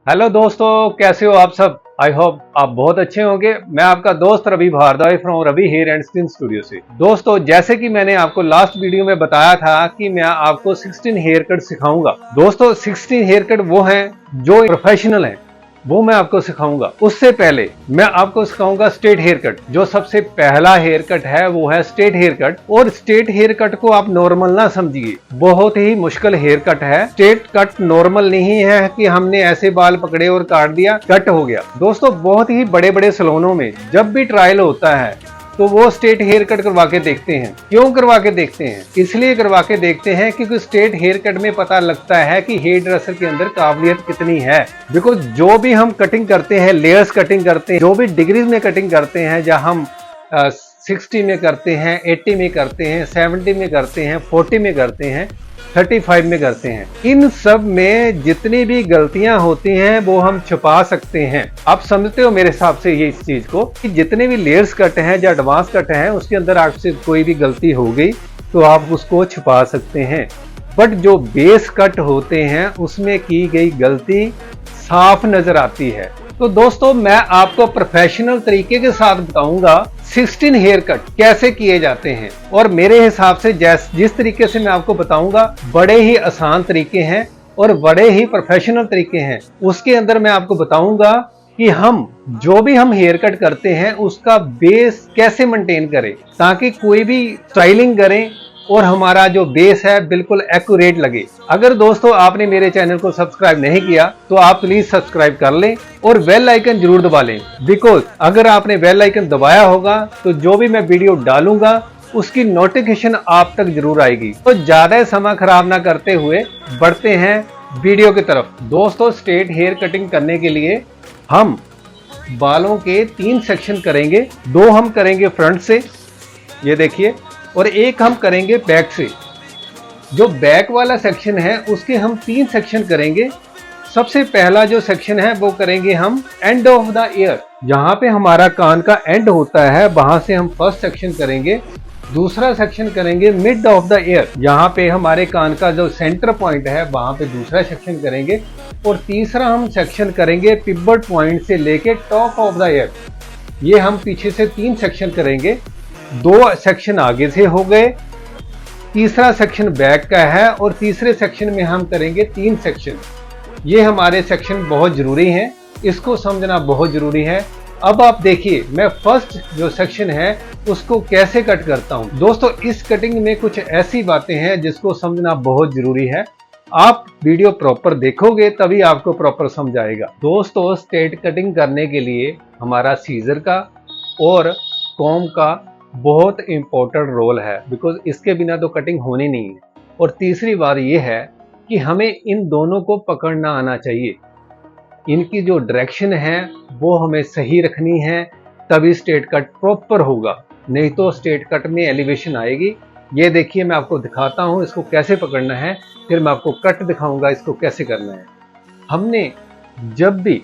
Hello दोस्तों, कैसे हो आप सब। आई होप आप बहुत अच्छे होंगे। मैं आपका दोस्त Ravi Bharadwaj from Ravi hair and skin studio से। दोस्तों, जैसे कि मैंने आपको लास्ट वीडियो में बताया था कि मैं आपको 16 हेयर कट सिखाऊंगा। दोस्तों, 16 हेयर कट वो हैं जो प्रोफेशनल हैं, वो मैं आपको सिखाऊंगा। उससे पहले मैं आपको सिखाऊंगा स्ट्रेट हेयर कट। जो सबसे पहला हेयर कट है वो है स्ट्रेट हेयर कट। और स्ट्रेट हेयर कट को आप नॉर्मल ना समझिए, बहुत ही मुश्किल हेयर कट है। स्ट्रेट कट नॉर्मल नहीं है कि हमने ऐसे बाल पकड़े और काट दिया, कट हो गया। दोस्तों, बहुत ही बड़े बड़े सैलूनों में जब भी ट्रायल होता है तो वो स्ट्रेट हेयर कट करवा के देखते हैं। क्यों करवा के देखते हैं? इसलिए करवा के देखते हैं क्योंकि स्ट्रेट हेयर कट में पता लगता है कि हेयर ड्रेसर के अंदर काबिलियत कितनी है। बिकॉज जो भी हम कटिंग करते हैं, लेयर्स कटिंग करते हैं, जो भी डिग्रीज में कटिंग करते हैं, जहां हम 60 में करते हैं, 80 में करते हैं, 70 में करते हैं, 40 में करते हैं, 35 में करते हैं, इन सब में जितनी भी गलतियां होती हैं वो हम छुपा सकते हैं। आप समझते हो मेरे हिसाब से ये इस चीज को कि जितने भी लेयर्स कट हैं या एडवांस कट हैं, उसके अंदर आपसे कोई भी गलती हो गई तो आप उसको छुपा सकते हैं। बट जो बेस कट होते हैं उसमें की गई गलती साफ नजर आती है। तो दोस्तों, मैं आपको प्रोफेशनल तरीके के साथ बताऊंगा 16 हेयर कट कैसे किए जाते हैं। और मेरे हिसाब से जिस तरीके से मैं आपको बताऊंगा, बड़े ही आसान तरीके हैं और बड़े ही प्रोफेशनल तरीके हैं। उसके अंदर मैं आपको बताऊंगा कि हम जो भी हम हेयर कट करते हैं उसका बेस कैसे मेंटेन करें, ताकि कोई भी स्टाइलिंग करें और हमारा जो बेस है बिल्कुल एक्यूरेट लगे। अगर दोस्तों आपने मेरे चैनल को सब्सक्राइब नहीं किया तो आप प्लीज सब्सक्राइब कर लें और बेल आइकन जरूर दबा लें। बिकॉज अगर आपने बेल आइकन दबाया होगा तो जो भी मैं वीडियो डालूंगा उसकी नोटिफिकेशन आप तक जरूर आएगी। तो ज्यादा समय खराब ना करते हुए बढ़ते हैं वीडियो की तरफ। दोस्तों, स्ट्रेट हेयर कटिंग करने के लिए हम बालों के 3 सेक्शन करेंगे। 2 हम करेंगे फ्रंट से, ये देखिए, और एक हम करेंगे बैक से। जो बैक वाला सेक्शन है उसके हम 3 सेक्शन करेंगे। सबसे पहला जो सेक्शन है वो करेंगे हम एंड ऑफ द ईयर, जहां पे हमारा कान का एंड होता है, वहां से हम फर्स्ट सेक्शन करेंगे। दूसरा सेक्शन करेंगे मिड ऑफ द ईयर, यहाँ पे हमारे कान का जो सेंटर पॉइंट है वहां पे दूसरा सेक्शन करेंगे। और तीसरा हम सेक्शन करेंगे पिवट पॉइंट से लेके टॉप ऑफ द ईयर। ये हम पीछे से 3 सेक्शन करेंगे। 2 सेक्शन आगे से हो गए, तीसरा सेक्शन बैक का है और तीसरे सेक्शन में हम करेंगे 3 सेक्शन। ये हमारे सेक्शन बहुत जरूरी हैं, इसको समझना बहुत जरूरी है। अब आप देखिए मैं फर्स्ट जो सेक्शन है उसको कैसे कट करता हूं। दोस्तों, इस कटिंग में कुछ ऐसी बातें हैं जिसको समझना बहुत जरूरी है। आप वीडियो प्रॉपर देखोगे तभी आपको प्रॉपर समझ आएगा। दोस्तों, स्ट्रेट कटिंग करने के लिए हमारा सीजर का और कॉम्ब का बहुत इंपॉर्टेंट रोल है, बिकॉज इसके बिना तो कटिंग होनी नहीं है। और तीसरी बात यह है कि हमें इन दोनों को पकड़ना आना चाहिए। इनकी जो डायरेक्शन है वो हमें सही रखनी है, तभी स्ट्रेट कट प्रॉपर होगा, नहीं तो स्ट्रेट कट में एलिवेशन आएगी। ये देखिए, मैं आपको दिखाता हूं इसको कैसे पकड़ना है, फिर मैं आपको कट दिखाऊंगा इसको कैसे करना है। हमने जब भी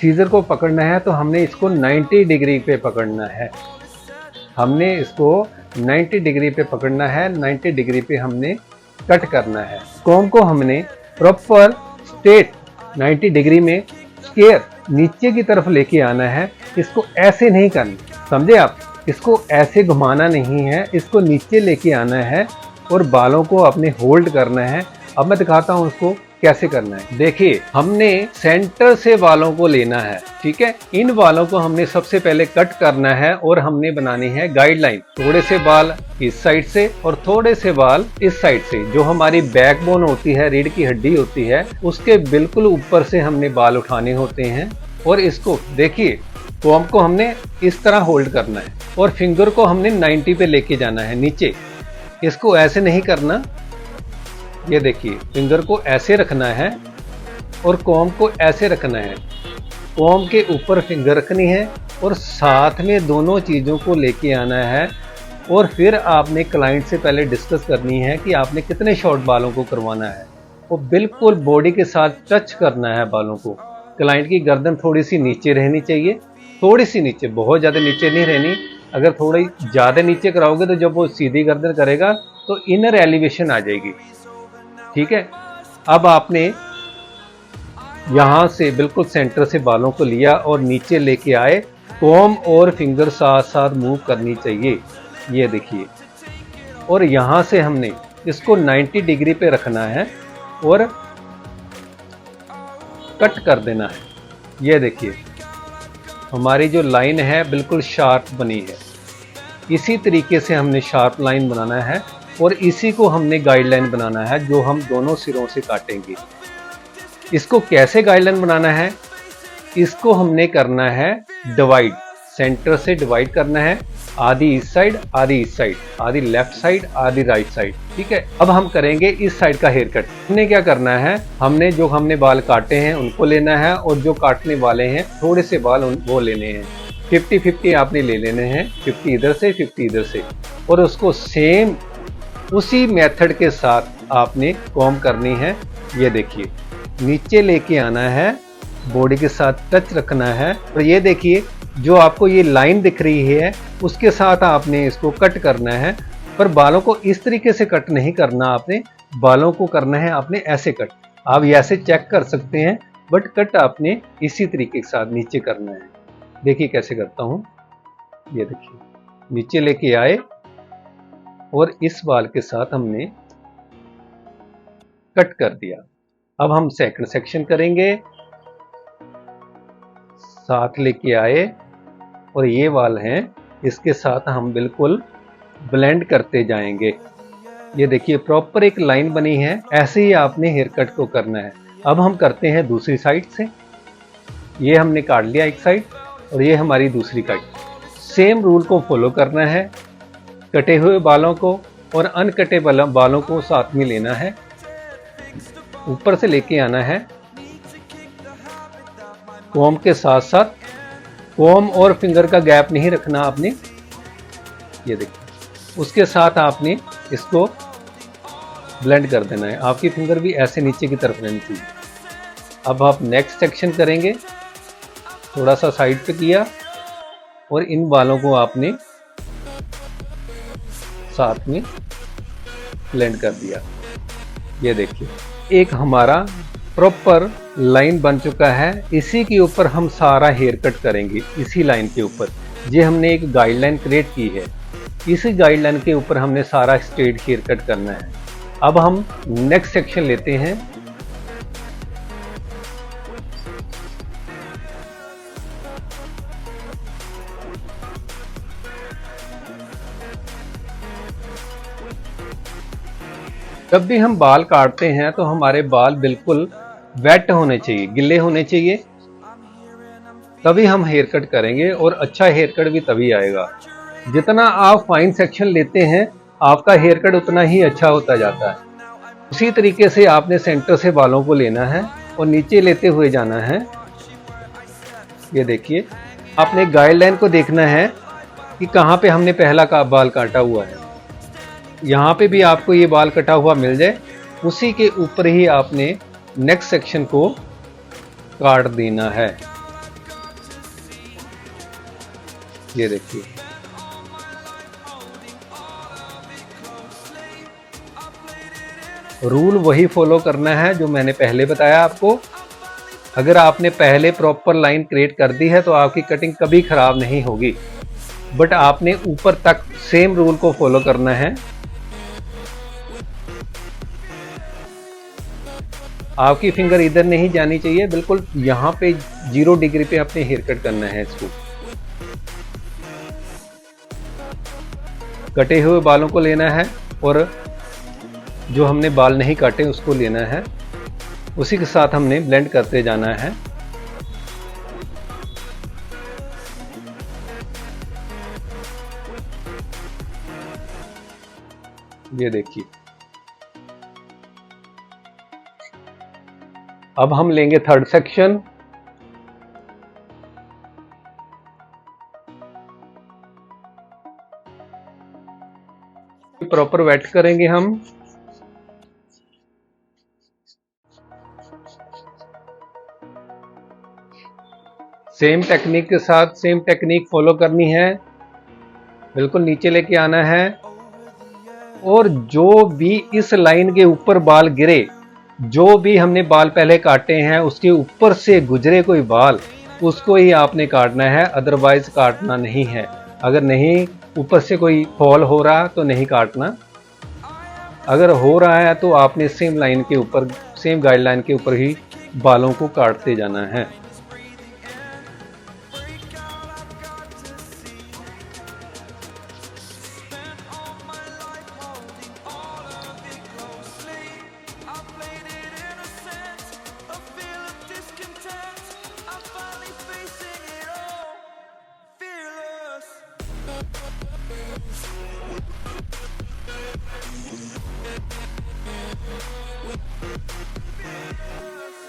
सीजर को पकड़ना है तो हमने इसको 90 डिग्री पे पकड़ना है। हमने इसको 90 डिग्री पे पकड़ना है, 90 डिग्री पे हमने कट करना है। कॉम्ब को हमने प्रॉपर स्ट्रेट 90 डिग्री में स्क्वायर नीचे की तरफ लेके आना है। इसको ऐसे नहीं करना, समझे आप? इसको ऐसे घुमाना नहीं है, इसको नीचे लेके आना है और बालों को अपने होल्ड करना है। अब मैं दिखाता हूं उसको कैसे करना है। देखिए, हमने सेंटर से बालों को लेना है, ठीक है। इन बालों को हमने सबसे पहले कट करना है और हमने बनानी है गाइडलाइन। थोड़े से बाल इस साइड से और थोड़े से बाल इस साइड से। जो हमारी बैकबोन होती है, रीढ़ की हड्डी होती है, उसके बिल्कुल ऊपर से हमने बाल उठाने होते हैं। और इसको देखिए, कॉम्ब को हमने इस तरह होल्ड करना है और फिंगर को हमने 90 पे लेके जाना है नीचे। इसको ऐसे नहीं करना, ये देखिए, फिंगर को ऐसे रखना है और कॉम्ब को ऐसे रखना है। कॉम्ब के ऊपर फिंगर रखनी है और साथ में दोनों चीज़ों को लेके आना है। और फिर आपने क्लाइंट से पहले डिस्कस करनी है कि आपने कितने शॉर्ट बालों को करवाना है। वो बिल्कुल बॉडी के साथ टच करना है बालों को। क्लाइंट की गर्दन थोड़ी सी नीचे रहनी चाहिए, थोड़ी सी नीचे, बहुत ज़्यादा नीचे नहीं रहनी। अगर थोड़ी ज़्यादा नीचे कराओगे तो जब वो सीधी गर्दन करेगा तो इनर एलिवेशन आ जाएगी, ठीक है। अब आपने यहाँ से बिल्कुल सेंटर से बालों को लिया और नीचे लेके आए। कॉम और फिंगर साथ साथ मूव करनी चाहिए, ये देखिए। और यहाँ से हमने इसको 90 डिग्री पे रखना है और कट कर देना है। ये देखिए हमारी जो लाइन है बिल्कुल शार्प बनी है। इसी तरीके से हमने शार्प लाइन बनाना है और इसी को हमने गाइडलाइन बनाना है जो हम दोनों सिरों से काटेंगे। इसको कैसे गाइडलाइन बनाना है, इसको हमने करना है डिवाइड, सेंटर से डिवाइड करना है, आधी इस साइड आधी इस साइड, आधी लेफ्ट साइड आधी राइट साइड, ठीक है। अब हम करेंगे इस साइड का हेयर कट। हमने क्या करना है, हमने बाल काटे हैं उनको लेना है और जो काटने वाले हैं थोड़े से बाल वो लेने हैं। 50-50 आपने ले लेने हैं, 50 इधर से 50 इधर से, और उसको सेम उसी मेथड के साथ आपने कॉम्ब करनी है। ये देखिए नीचे लेके आना है, बॉडी के साथ टच रखना है और ये देखिए जो आपको ये लाइन दिख रही है उसके साथ आपने इसको कट करना है। पर बालों को इस तरीके से कट नहीं करना, आपने बालों को करना है आपने ऐसे कट। आप ऐसे चेक कर सकते हैं बट कट आपने इसी तरीके के साथ नीचे करना है। देखिए कैसे करता हूं, ये देखिए नीचे लेके आए और इस बाल के साथ हमने कट कर दिया। अब हम सेकंड सेक्शन करेंगे, साथ लेके आए और ये वाल हैं इसके साथ हम बिल्कुल ब्लेंड करते जाएंगे। ये देखिए प्रॉपर एक लाइन बनी है, ऐसे ही आपने हेयर कट को करना है। अब हम करते हैं दूसरी साइड से। ये हमने काट लिया एक साइड और ये हमारी दूसरी साइड। सेम रूल को फॉलो करना है, कटे हुए बालों को और अनकटे बालों को साथ में लेना है, ऊपर से लेके आना है कॉम्ब के साथ साथ। कॉम्ब और फिंगर का गैप नहीं रखना आपने, ये देखिए उसके साथ आपने इसको ब्लेंड कर देना है। आपकी फिंगर भी ऐसे नीचे की तरफ रहनी चाहिए। अब आप नेक्स्ट सेक्शन करेंगे, थोड़ा सा साइड पे किया और इन बालों को आपने साथ में ब्लेंड कर दिया। ये देखिए एक हमारा प्रॉपर लाइन बन चुका है। इसी के ऊपर हम सारा हेयर कट करेंगे, इसी लाइन के ऊपर। ये हमने एक गाइडलाइन क्रिएट की है, इसी गाइडलाइन के ऊपर हमने सारा स्ट्रेट हेयर कट करना है। अब हम नेक्स्ट सेक्शन लेते हैं। जब भी हम बाल काटते हैं तो हमारे बाल बिल्कुल वेट होने चाहिए, गिले होने चाहिए, तभी हम हेयर कट करेंगे और अच्छा हेयर कट भी तभी आएगा। जितना आप फाइन सेक्शन लेते हैं आपका हेयर कट उतना ही अच्छा होता जाता है। उसी तरीके से आपने सेंटर से बालों को लेना है और नीचे लेते हुए जाना है। ये देखिए आपने गाइडलाइन को देखना है कि कहाँ पे हमने पहला बाल काटा हुआ है। यहाँ पे भी आपको ये बाल कटा हुआ मिल जाए, उसी के ऊपर ही आपने नेक्स्ट सेक्शन को काट देना है। ये देखिए रूल वही फॉलो करना है जो मैंने पहले बताया आपको। अगर आपने पहले प्रॉपर लाइन क्रिएट कर दी है तो आपकी कटिंग कभी खराब नहीं होगी, बट आपने ऊपर तक सेम रूल को फॉलो करना है। आपकी फिंगर इधर नहीं जानी चाहिए, बिल्कुल यहाँ पे 0 डिग्री पे अपने हेयर कट करना है इसको। कटे हुए बालों को लेना है और जो हमने बाल नहीं काटे उसको लेना है, उसी के साथ हमने ब्लेंड करते जाना है। ये देखिए अब हम लेंगे थर्ड सेक्शन। प्रॉपर वेट करेंगे हम। सेम टेक्निक के साथ सेम टेक्निक फॉलो करनी है, बिल्कुल नीचे लेके आना है और जो भी इस लाइन के ऊपर बाल गिरे जो भी हमने बाल पहले काटे हैं उसके ऊपर से गुजरे कोई बाल उसको ही आपने काटना है, अदरवाइज काटना नहीं है। अगर नहीं ऊपर से कोई फॉल हो रहा तो नहीं काटना, अगर हो रहा है तो आपने सेम लाइन के ऊपर, सेम गाइडलाइन के ऊपर ही बालों को काटते जाना है।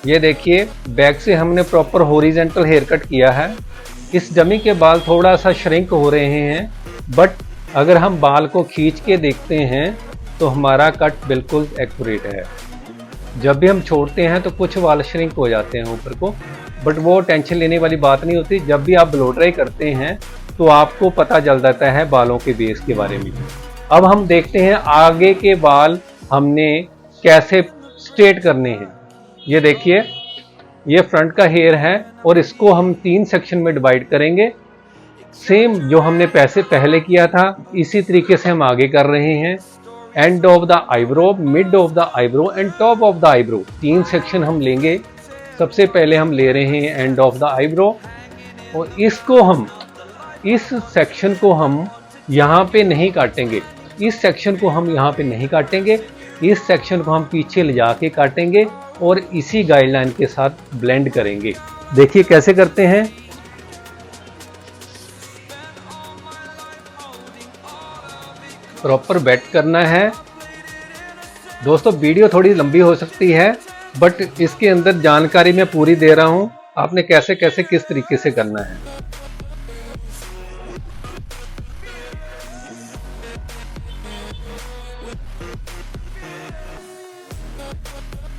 ये देखिए बैक से हमने प्रॉपर हॉरिजॉन्टल हेयर कट किया है। इस डमी के बाल थोड़ा सा श्रिंक हो रहे हैं, बट अगर हम बाल को खींच के देखते हैं तो हमारा कट बिल्कुल एक्यूरेट है। जब भी हम छोड़ते हैं तो कुछ बाल श्रिंक हो जाते हैं ऊपर को, बट वो टेंशन लेने वाली बात नहीं होती। जब भी आप ब्लो ड्राई करते हैं तो आपको पता चल जाता है बालों के बेस के बारे में। अब हम देखते हैं आगे के बाल हमने कैसे स्ट्रेट करने हैं। ये देखिए ये फ्रंट का हेयर है और इसको हम 3 सेक्शन में डिवाइड करेंगे। सेम जो हमने पहले किया था इसी तरीके से हम आगे कर रहे हैं। End of the eyebrow, mid of the eyebrow and top of the eyebrow, 3 section हम लेंगे। सबसे पहले हम ले रहे हैं एंड ऑफ द आईब्रो और इसको हम, इस सेक्शन को हम यहाँ पे नहीं काटेंगे, इस सेक्शन को हम यहाँ पे नहीं काटेंगे, इस सेक्शन को हम पीछे ले जाके काटेंगे और इसी गाइडलाइन के साथ ब्लेंड करेंगे। देखिए कैसे करते हैं। प्रॉपर वेट करना है। दोस्तों वीडियो थोड़ी लंबी हो सकती है, बट इसके अंदर जानकारी मैं पूरी दे रहा हूं, आपने कैसे कैसे किस तरीके से करना है।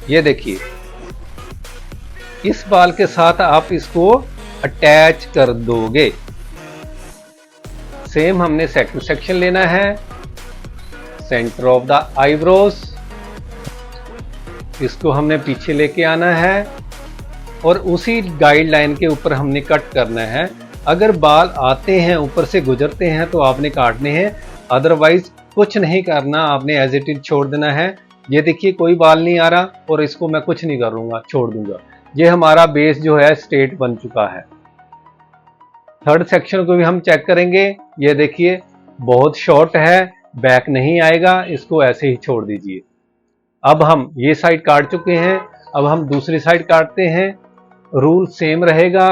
ये देखिए इस बाल के साथ आप इसको अटैच कर दोगे। सेम हमने सेकंड सेक्शन लेना है, सेंटर ऑफ द आईब्रोज, इसको हमने पीछे लेके आना है और उसी गाइडलाइन के ऊपर हमने कट करना है। अगर बाल आते हैं ऊपर से गुजरते हैं तो आपने काटने हैं, अदरवाइज कुछ नहीं करना, आपने एज इट इज छोड़ देना है। ये देखिए कोई बाल नहीं आ रहा और इसको मैं कुछ नहीं करूंगा, छोड़ दूंगा। ये हमारा बेस जो है स्ट्रेट बन चुका है। थर्ड सेक्शन को भी हम चेक करेंगे। ये देखिए बहुत शॉर्ट है, बैक नहीं आएगा, इसको ऐसे ही छोड़ दीजिए। अब हम ये साइड काट चुके हैं, अब हम दूसरी साइड काटते हैं। रूल सेम रहेगा,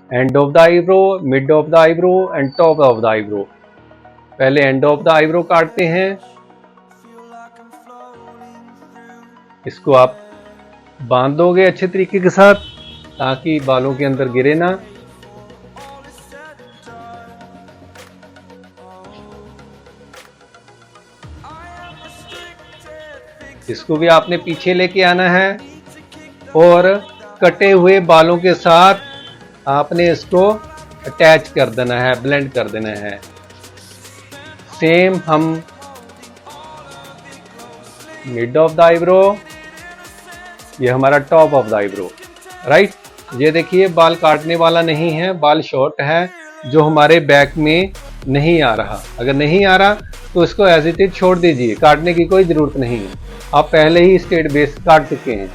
end of the eyebrow, mid of the eyebrow and top of the eyebrow. पहले एंड ऑफ द आईब्रो काटते हैं, इसको आप बांध दोगे अच्छे तरीके के साथ ताकि बालों के अंदर गिरे ना। इसको भी आपने पीछे लेके आना है और कटे हुए बालों के साथ आपने इसको अटैच कर देना है, ब्लेंड कर देना है। सेम हम मिड ऑफ द आईब्रो, ये हमारा top of the eyebrow, right. ये देखिए बाल काटने वाला नहीं है, बाल शॉर्ट है जो हमारे बैक में नहीं आ रहा। अगर नहीं आ रहा तो इसको एज इट इज छोड़ दीजिए, काटने की कोई जरूरत नहीं है, आप पहले ही स्ट्रेट बेस काट चुके हैं।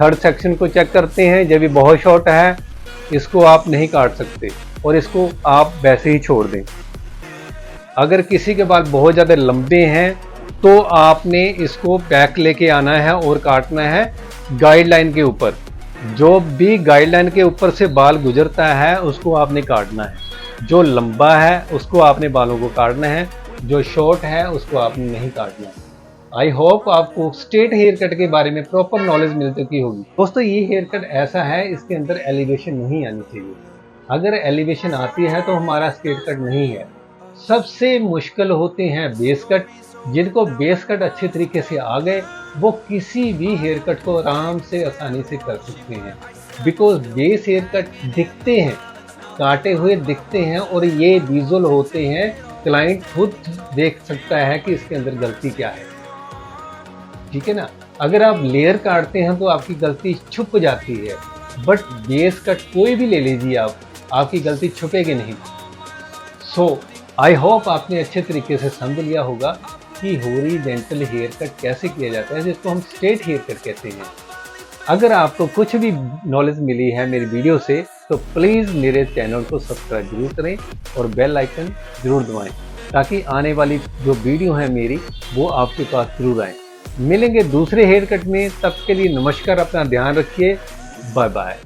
थर्ड सेक्शन को चेक करते हैं, जब भी बहुत शॉर्ट है इसको आप नहीं काट सकते और इसको आप वैसे ही छोड़ दें। अगर किसी के बाल बहुत ज़्यादा लंबे हैं तो आपने इसको बैक लेके आना है और काटना है गाइडलाइन के ऊपर। जो भी गाइडलाइन के ऊपर से बाल गुजरता है उसको आपने काटना है। जो लंबा है उसको आपने बालों को काटना है, जो शॉर्ट है उसको आपने नहीं काटना है। आई होप आपको स्ट्रेट हेयर कट के बारे में प्रॉपर नॉलेज मिल चुकी होगी। दोस्तों ये हेयर कट ऐसा है, इसके अंदर एलिवेशन नहीं आनी चाहिए। अगर एलिवेशन आती है तो हमारा स्ट्रेट कट नहीं है। सबसे मुश्किल होते हैं बेस कट। जिनको बेस कट अच्छे तरीके से आ गए वो किसी भी हेयर कट को आराम से आसानी से कर सकते हैं, बिकॉज बेस हेयर कट दिखते हैं, काटे हुए दिखते हैं और ये विजुअल होते हैं। क्लाइंट खुद देख सकता है कि इसके अंदर गलती क्या है, ठीक है ना। अगर आप लेयर काटते हैं तो आपकी गलती छुप जाती है, बट बेस कट कोई भी ले लीजिए आप, आपकी गलती छुपेगी नहीं। सो आई होप आपने अच्छे तरीके से समझ लिया होगा कि हॉरिजॉन्टल हेयर कट कैसे किया जाता है, जिसको हम स्ट्रेट हेयर कट कहते हैं। अगर आपको कुछ भी नॉलेज मिली है मेरी वीडियो से तो प्लीज़ मेरे चैनल को सब्सक्राइब जरूर करें और बेल आइकन जरूर दबाएं, ताकि आने वाली जो वीडियो है मेरी वो आपके पास जरूर आए। मिलेंगे दूसरे हेयर कट में, तब के लिए नमस्कार, अपना ध्यान रखिए, बाय बाय।